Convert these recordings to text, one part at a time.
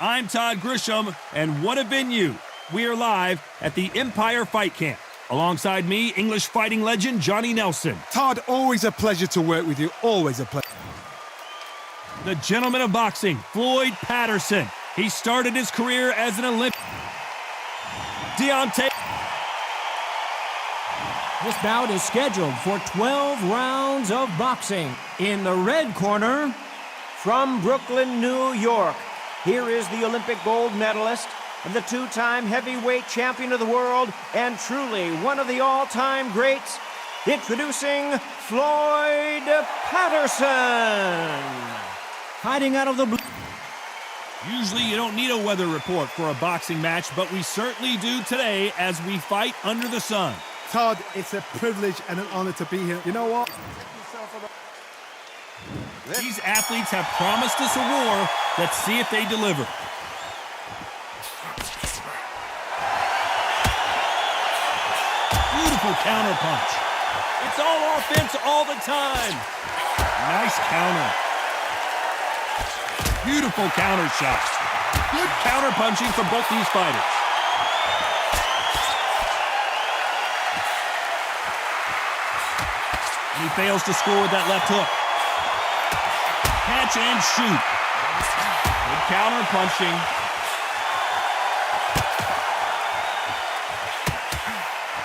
I'm Todd Grisham, and what a venue. We are live at the Empire Fight Camp. Alongside me, English fighting legend Johnny Nelson. Todd, always a pleasure to work with you, always a pleasure. The gentleman of boxing, Floyd Patterson. He started his career as an Olympian. Deontay. This bout is scheduled for 12 rounds of boxing. In the red corner, from Brooklyn, New York, here is the Olympic gold medalist and the two-time heavyweight champion of the world and truly one of the all-time greats, introducing Floyd Patterson. Fighting out of the blue. Usually you don't need a weather report for a boxing match, but we certainly do today as we fight under the sun. Todd, it's a privilege and an honor to be here. You know what? These athletes have promised us a war. Let's see if they deliver. Beautiful counter punch. It's all offense all the time. Nice counter. Beautiful counter shots. Good counter punching from both these fighters. And he fails to score with that left hook. Catch and shoot. Good counter punching.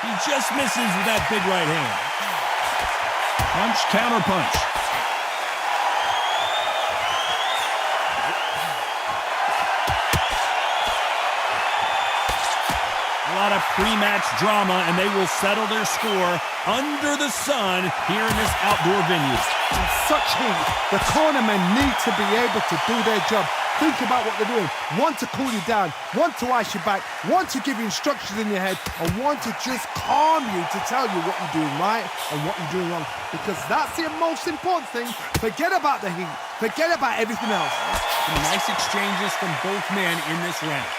He just misses with that big right hand. Punch, counter punch. A lot of pre-match drama, and they will settle their score under the sun here in this outdoor venue. In such heat, the cornermen need to be able to do their job. Think about what they're doing. One to cool you down, one to ice you back, one to give you instructions in your head, and one to just calm you to tell you what you're doing right and what you're doing wrong. Because that's the most important thing. Forget about the heat. Forget about everything else. Some nice exchanges from both men in this round.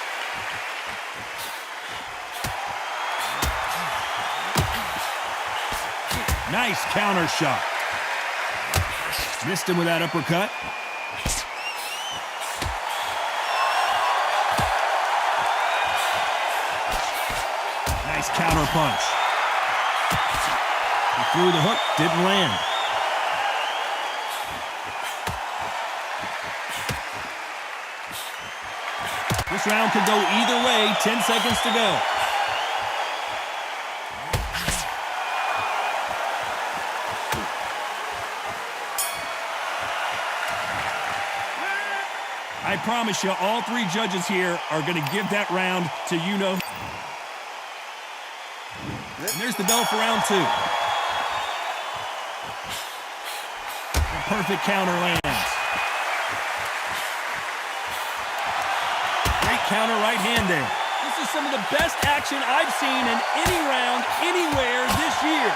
Nice counter shot. Missed him with that uppercut. Nice counter punch. He threw the hook, didn't land. This round could go either way. 10 seconds to go. I promise you, all three judges here are going to give that round to you-know. And there's the bell for round two. The perfect counter lands. Great counter right hand there. This is some of the best action I've seen in any round, anywhere this year.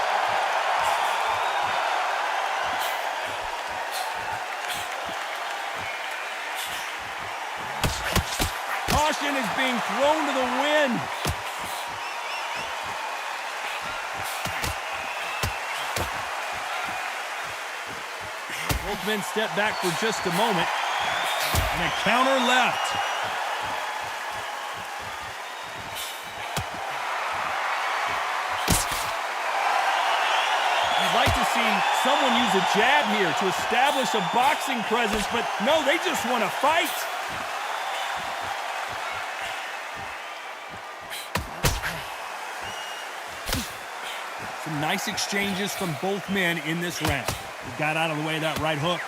Caution is being thrown to the wind. Both men step back for just a moment. And a counter left. You'd like to see someone use a jab here to establish a boxing presence, but no, they just want to fight. Some nice exchanges from both men in this round. He got out of the way of that right hook.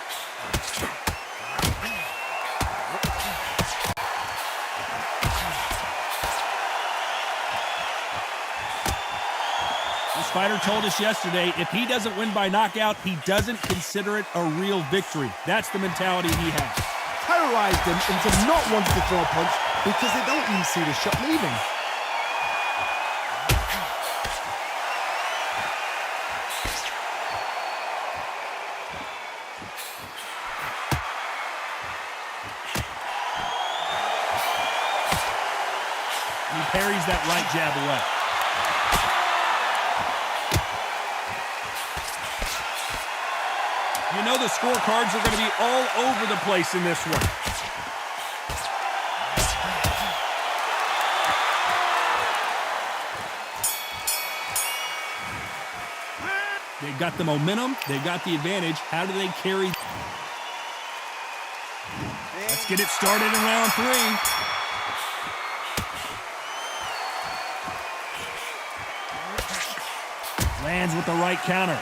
This fighter told us yesterday, if he doesn't win by knockout, he doesn't consider it a real victory. That's the mentality he has. Terrorized them into not wanting to throw a punch because they don't even see the shot leaving. He parries that right jab away. You know the scorecards are going to be all over the place in this one. They've got the momentum. They've got the advantage. How do they carry? Let's get it started in round 3. Lands with the right counter.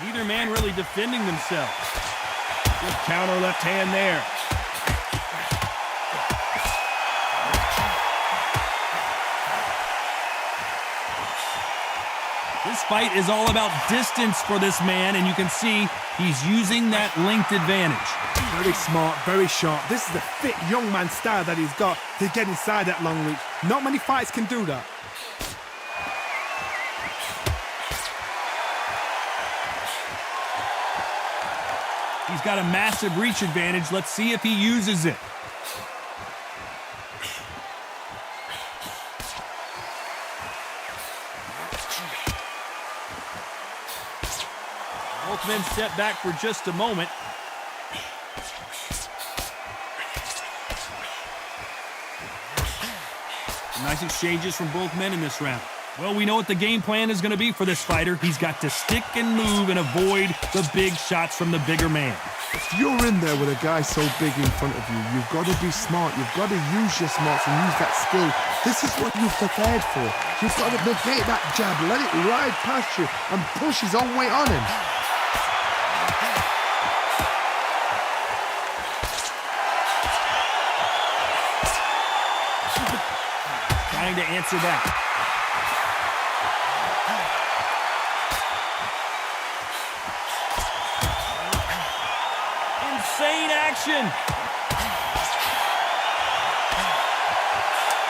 Neither man really defending themselves. Good counter left hand there. This fight is all about distance for this man, and you can see he's using that length advantage. Very smart, very sharp. This is the fit young man style that he's got to get inside that long reach. Not many fights can do that. He's got a massive reach advantage. Let's see if he uses it. Both men step back for just a moment. Nice exchanges from both men in this round. Well, we know what the game plan is going to be for this fighter. He's got to stick and move and avoid the big shots from the bigger man. If you're in there with a guy so big in front of you, you've got to be smart. You've got to use your smarts and use that skill. This is what you've prepared for. You've got to negate that jab, let it ride past you and push his own weight on him. Trying to answer that. Insane action.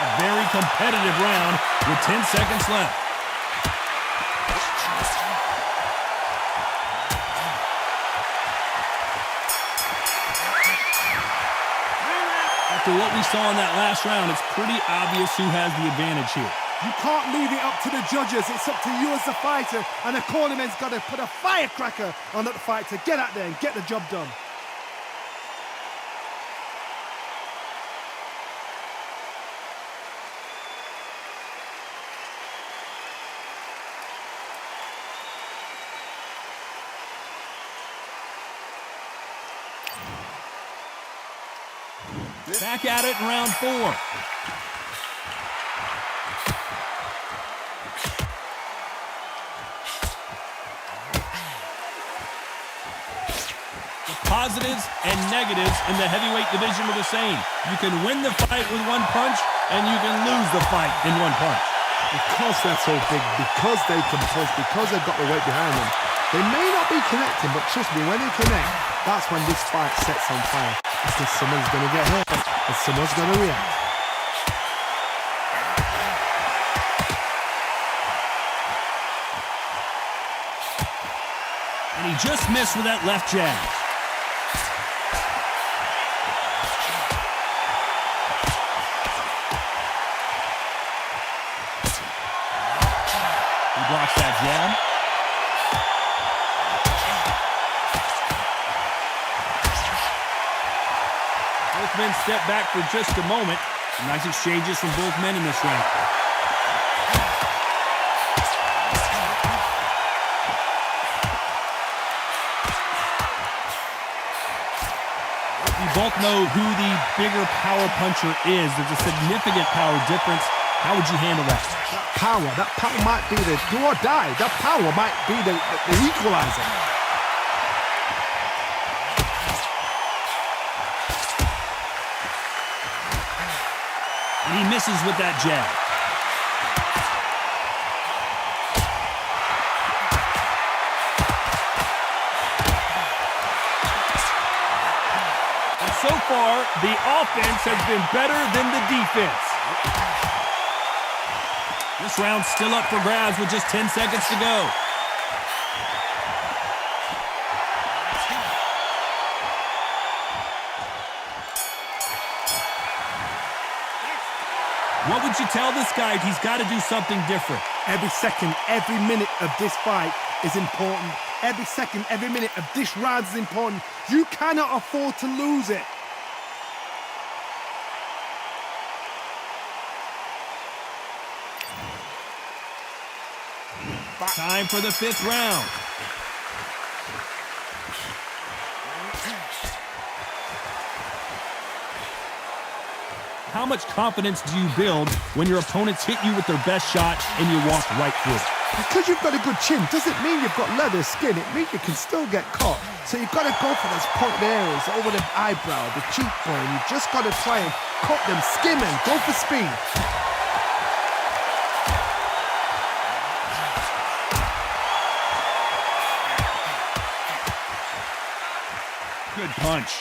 A very competitive round with 10 seconds left. After what we saw in that last round, it's pretty obvious who has the advantage here. You can't leave it up to the judges. It's up to you as the fighter, and the cornerman's got to put a firecracker on that fight to get out there and get the job done. Back at it in round 4. The positives and negatives in the heavyweight division are the same. You can win the fight with one punch, and you can lose the fight in one punch. Because they're so big, because they can push, because they've got the weight behind them, they may not be connecting, but trust me, when they connect, that's when this fight sets on fire. Because someone's going to get hurt, and someone's going to react. And he just missed with that left jab. He blocks that jab. Both men step back for just a moment. Nice exchanges from both men in this round. We both know who the bigger power puncher is. There's a significant power difference. How would you handle that? That power might be the do or die. That power might be the equalizer. And he misses with that jab. And so far, the offense has been better than the defense. This round's still up for grabs with just 10 seconds to go. What would you tell this guy if he's got to do something different? Every second, every minute of this fight is important. Every second, every minute of this round is important. You cannot afford to lose it. Time for the 5th round. How much confidence do you build when your opponents hit you with their best shot and you walk right through it? Because you've got a good chin doesn't mean you've got leather skin. It means you can still get caught. So you've got to go for those pointed areas over the eyebrow, the cheekbone. You've just got to try and cut them, skim and go for speed. Good punch.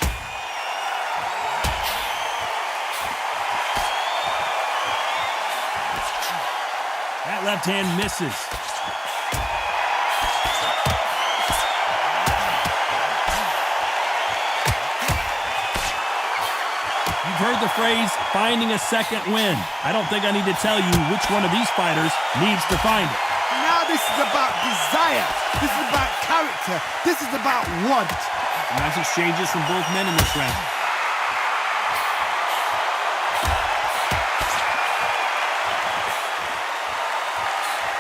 That left hand misses. You've heard the phrase, finding a second win. I don't think I need to tell you which one of these fighters needs to find it. Now this is about desire. This is about character. This is about want. Nice exchanges from both men in this round.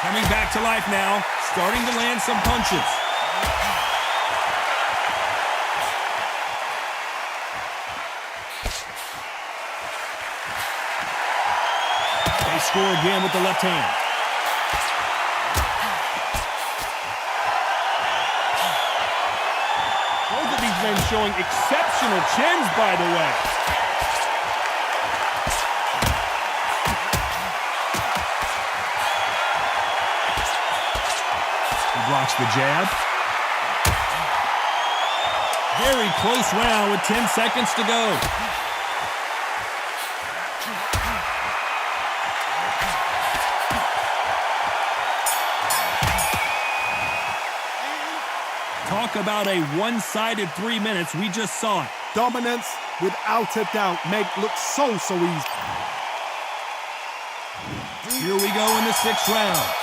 Coming back to life now, starting to land some punches. They score again with the left hand. Both of these men showing exceptional chins, by the way. Blocks the jab. Very close round with 10 seconds to go. Talk about a one-sided 3 minutes. We just saw it. Dominance, without a doubt, made it look so easy. Here we go in the 6th round.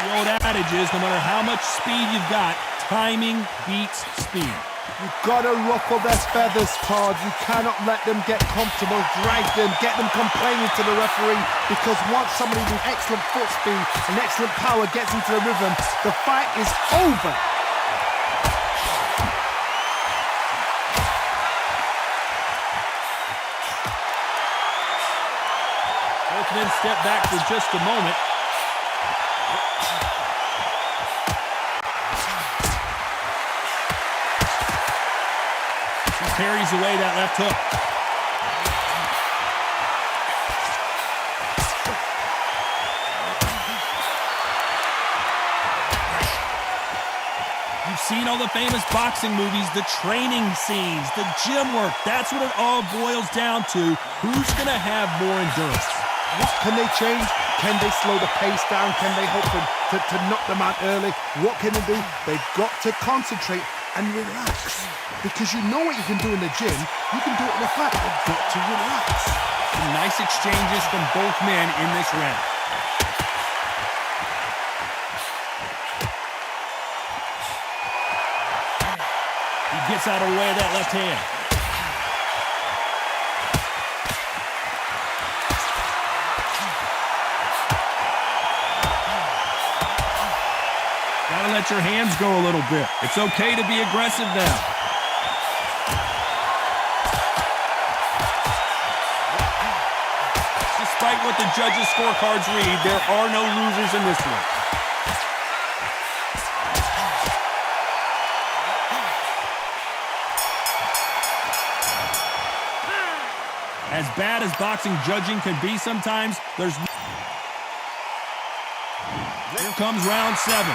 The old adage is, no matter how much speed you've got, timing beats speed. You've got to ruffle their feathers, Todd. You cannot let them get comfortable, drag them, get them complaining to the referee, because once somebody with excellent foot speed and excellent power gets into the rhythm, the fight is over. Both men step back for just a moment. Parries away that left hook. You've seen all the famous boxing movies, the training scenes, the gym work. That's what it all boils down to. Who's going to have more endurance? What can they change? Can they slow the pace down? Can they hope to knock them out early? What can they do? They've got to concentrate and relax. Because you know what you can do in the gym, you can do it in the fight. You've got to relax. Some nice exchanges from both men in this round. He gets out of the way of that left hand. Gotta let your hands go a little bit. It's okay to be aggressive now. Despite what the judges' scorecards read, there are no losers in this one. As bad as boxing judging can be sometimes, there's... Here comes round 7.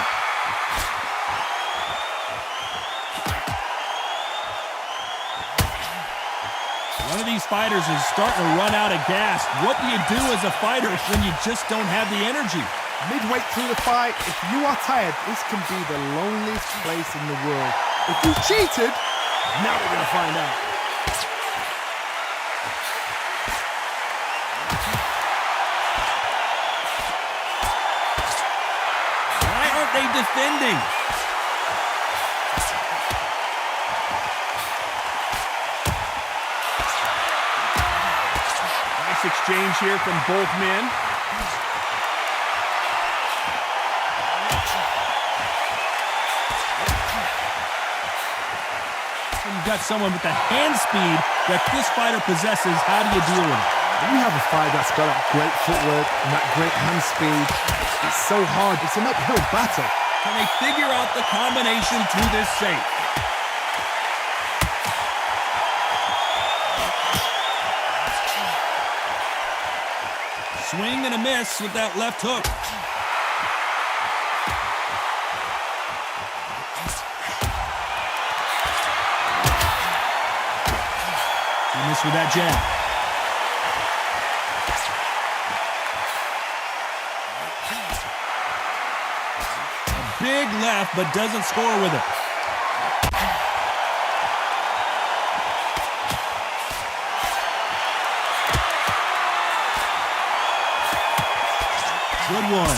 One of these fighters is starting to run out of gas. What do you do as a fighter when you just don't have the energy? Midway through the fight, if you are tired, this can be the loneliest place in the world. If you cheated, now we're going to find out. Why aren't they defending? exchange here from both men. You've got someone with the hand speed that this fighter possesses. How do you deal with it? When you have a fighter that's got that great footwork and that great hand speed, it's so hard. It's an uphill battle. Can they figure out the combination to this safe? Swing and a miss with that left hook. He missed with that jab. A big left, but doesn't score with it. Good one.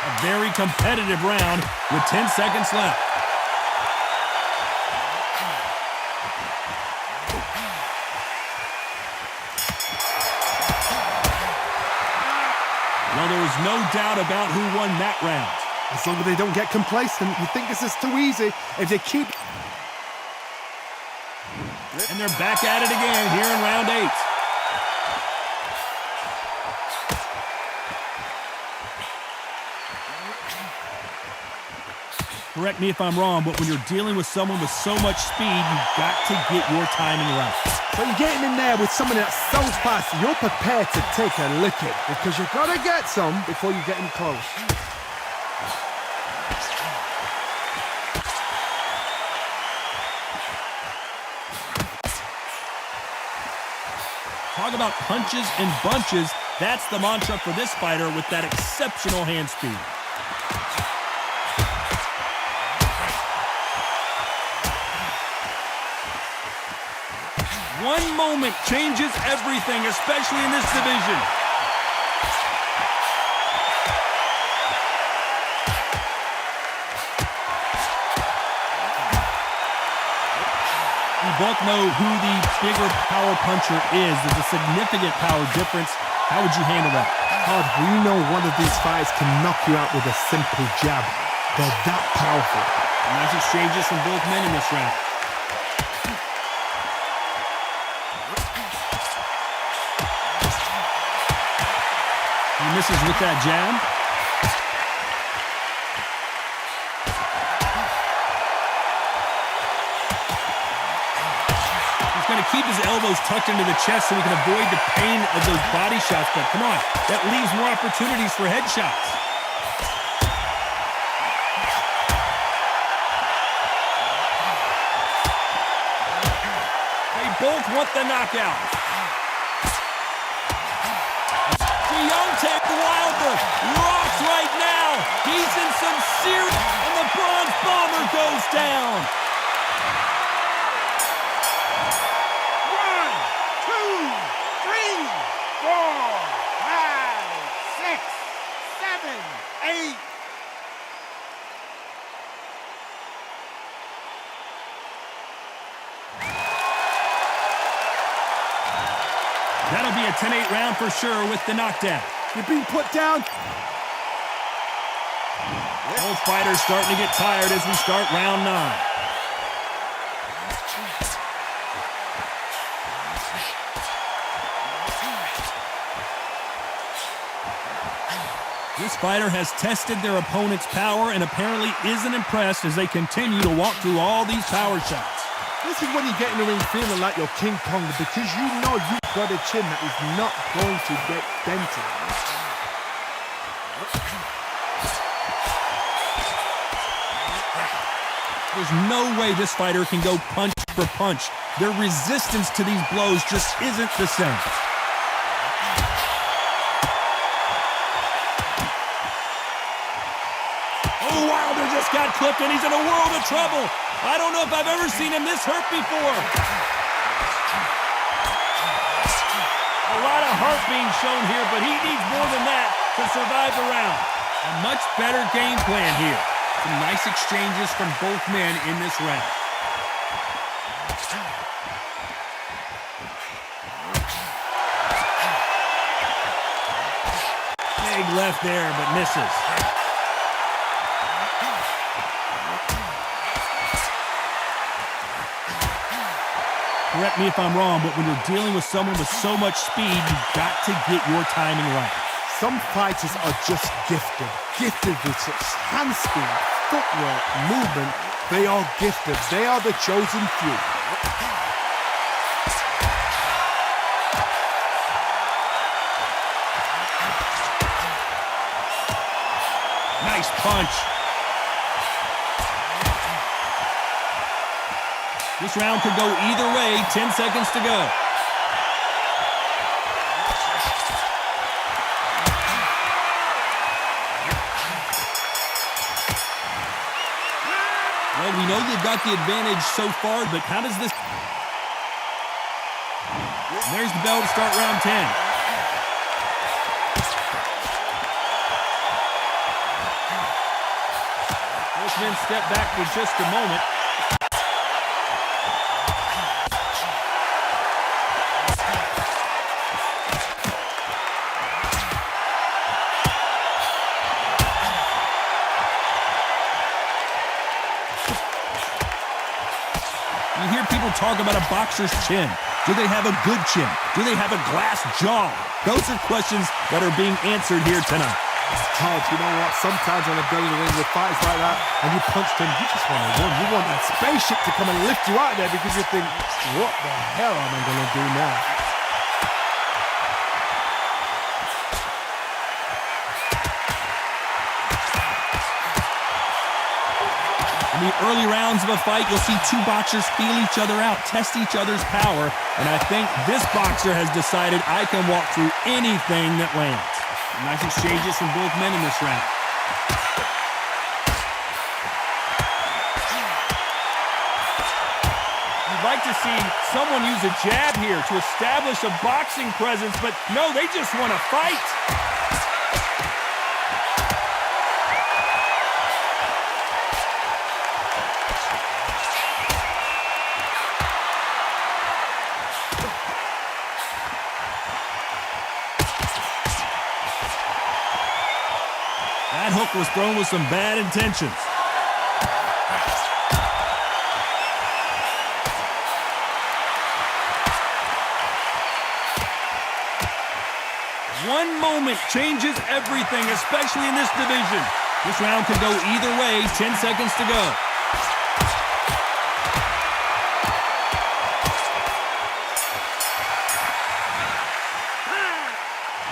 A very competitive round with 10 seconds left. Well, there is no doubt about who won that round. As long as they don't get complacent, you think this is too easy. If they keep... And they're back at it again here in round 8. Correct me if I'm wrong, but when you're dealing with someone with so much speed, you've got to get your timing right. So you're getting in there with someone that's so fast, you're prepared to take a licking because you've got to get some before you get in close. Talk about punches and bunches. That's the mantra for this fighter with that exceptional hand speed. One moment changes everything, especially in this division. We both know who the bigger power puncher is. There's a significant power difference. How would you handle that? Hard. We know one of these fighters can knock you out with a simple jab. They're that powerful. Nice exchanges from both men in this round. He misses with that jab. He's going to keep his elbows tucked into the chest so he can avoid the pain of those body shots, but come on, that leaves more opportunities for headshots. They both want the knockout. Deontay Wilder rocks right now. He's in some serious, and the Bronze Bomber goes down. 1, 2, 3, 4, 5, 6, 7, 8. That'll be a 10-8 round for sure with the knockdown. You're being put down. Both fighters starting to get tired as we start round 9. This fighter has tested their opponent's power and apparently isn't impressed as they continue to walk through all these power shots. This is when you get in the ring feeling like you're King Kong because you know you've got a chin that is not going to get dented. There's no way this fighter can go punch for punch. Their resistance to these blows just isn't the same. Oh, Wilder just got clipped and he's in a world of trouble. I don't know if I've ever seen him this hurt before. A lot of heart being shown here, but he needs more than that to survive the round. A much better game plan here. Some nice exchanges from both men in this round. Big left there, but misses. Correct me if I'm wrong, but when you're dealing with someone with so much speed, you've got to get your timing right. Some fighters are just gifted. Gifted with such hand speed, footwork, movement. They are gifted. They are the chosen few. Nice punch. This round could go either way. 10 seconds to go. Well, we know they've got the advantage so far, but how does this... There's the bell to start round 10. Both men step back for just a moment. You hear people talk about a boxer's chin. Do they have a good chin? Do they have a glass jaw? Those are questions that are being answered here tonight. Todd, you know what? Sometimes when I go in the ring with fights like that and you punch them, you just want to run. You want that spaceship to come and lift you out of there because you think, what the hell am I going to do now? In the early rounds of a fight, you'll see two boxers feel each other out, test each other's power, and I think this boxer has decided I can walk through anything that lands. Nice exchanges from both men in this round. You'd like to see someone use a jab here to establish a boxing presence, but no, they just want to fight. That hook was thrown with some bad intentions. One moment changes everything, especially in this division. This round could go either way. 10 seconds to go.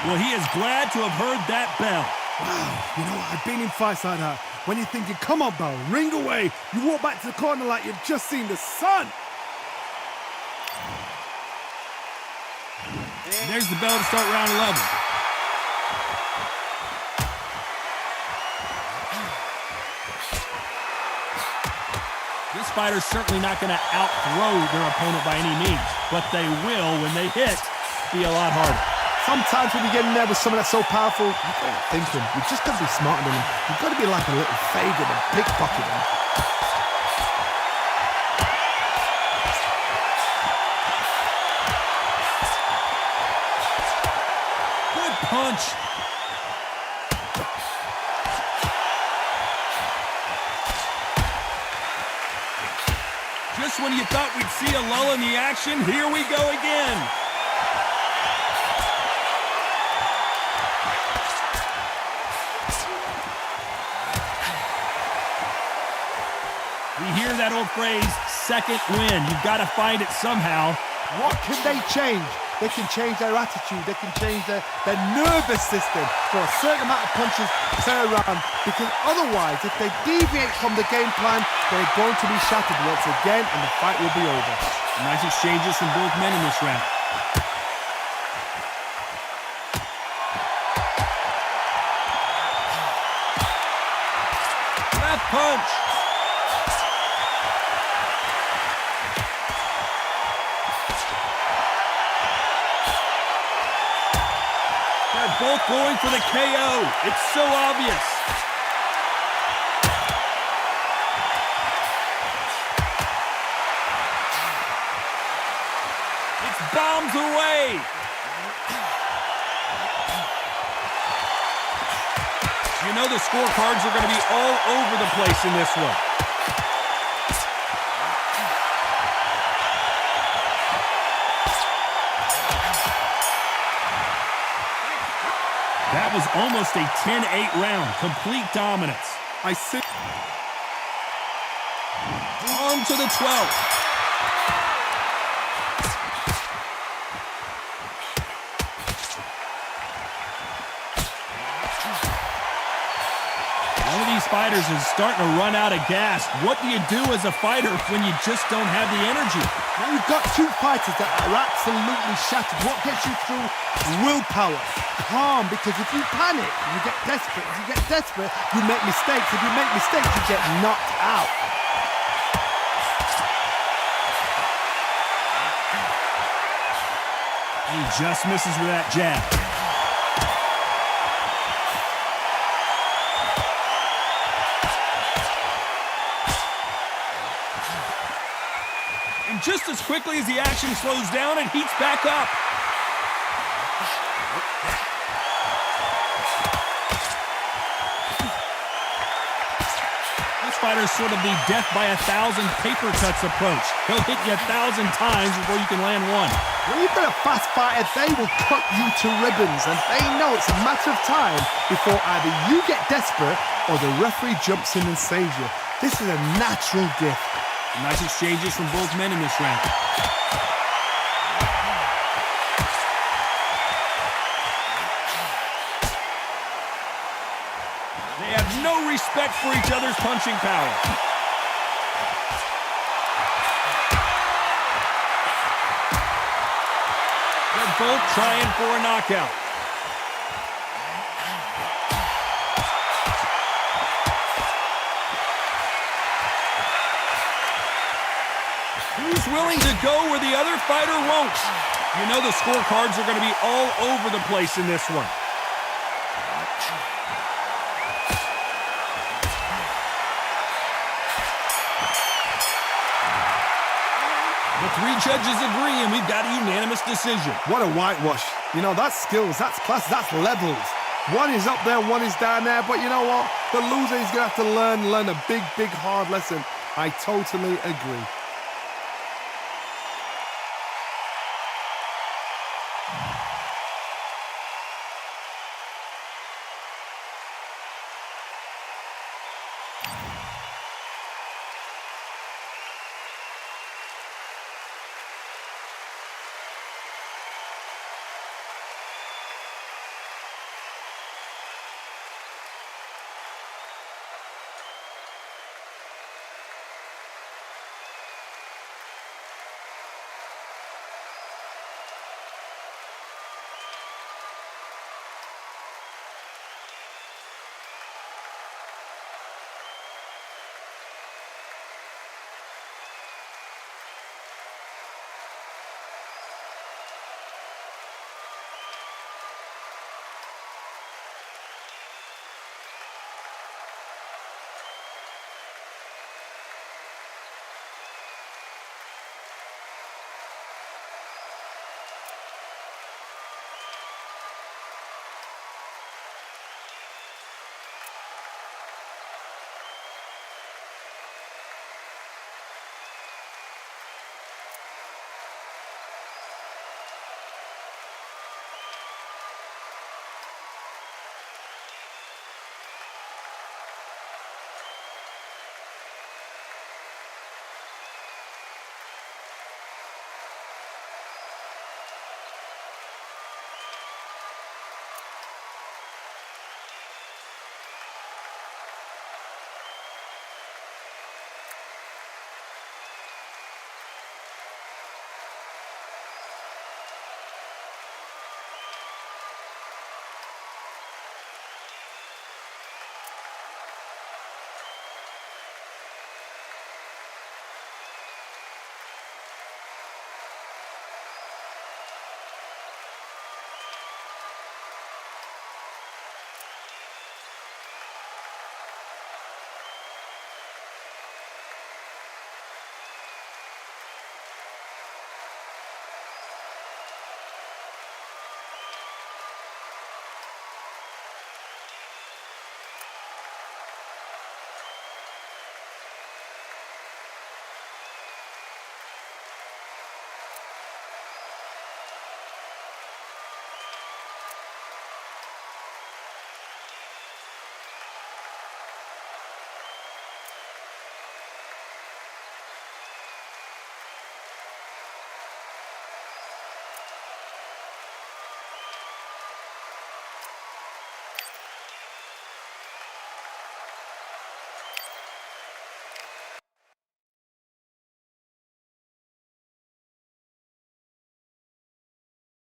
Well, he is glad to have heard that bell. Wow, you know what? I've been in fights like that. When you're thinking, come on, Bell, ring away. You walk back to the corner like you've just seen the sun. There's the bell to start round 11. This fighter's certainly not going to outthrow their opponent by any means, but they will, when they hit, be a lot harder. Sometimes when you get in there with someone that's so powerful, you can't think him. You just got to be smarter than him. You've got to be like a little faggot and pickpocket him. Good punch. Just when you thought we'd see a lull in the action, here we go again. We hear that old phrase, second win. You've got to find it somehow. What can they change? They can change their attitude. They can change their nervous system for a certain amount of punches turn around. Because otherwise, if they deviate from the game plan, they're going to be shattered once again and the fight will be over. Nice exchanges from both men in this round. Left punch. They're both going for the KO. It's so obvious. Bombs away. You know the scorecards are going to be all over the place in this one. That was almost a 10-8 round. Complete dominance. I see. On to the 12th. One of these fighters is starting to run out of gas. What do you do as a fighter when you just don't have the energy? Now you've got two fighters that are absolutely shattered. What gets you through? Willpower. Calm, because if you panic, you get desperate. If you get desperate, you make mistakes. If you make mistakes, you get knocked out. He just misses with that jab. And just as quickly as the action slows down, it heats back up. This fighter's sort of the death by 1,000 paper cuts approach. He'll hit you 1,000 times before you can land one. When you've got a fast fighter, they will cut you to ribbons, and they know it's a matter of time before either you get desperate or the referee jumps in and saves you. This is a natural gift. Nice exchanges from both men in this round. They have no respect for each other's punching power. They're both trying for a knockout. Who's willing to go where the other fighter won't? You know the scorecards are going to be all over the place in this one. The three judges agree, and we've got a unanimous decision. What a whitewash. You know, that's skills, that's class, that's levels. One is up there, one is down there, but you know what? The loser is going to have to learn a big, big, hard lesson. I totally agree.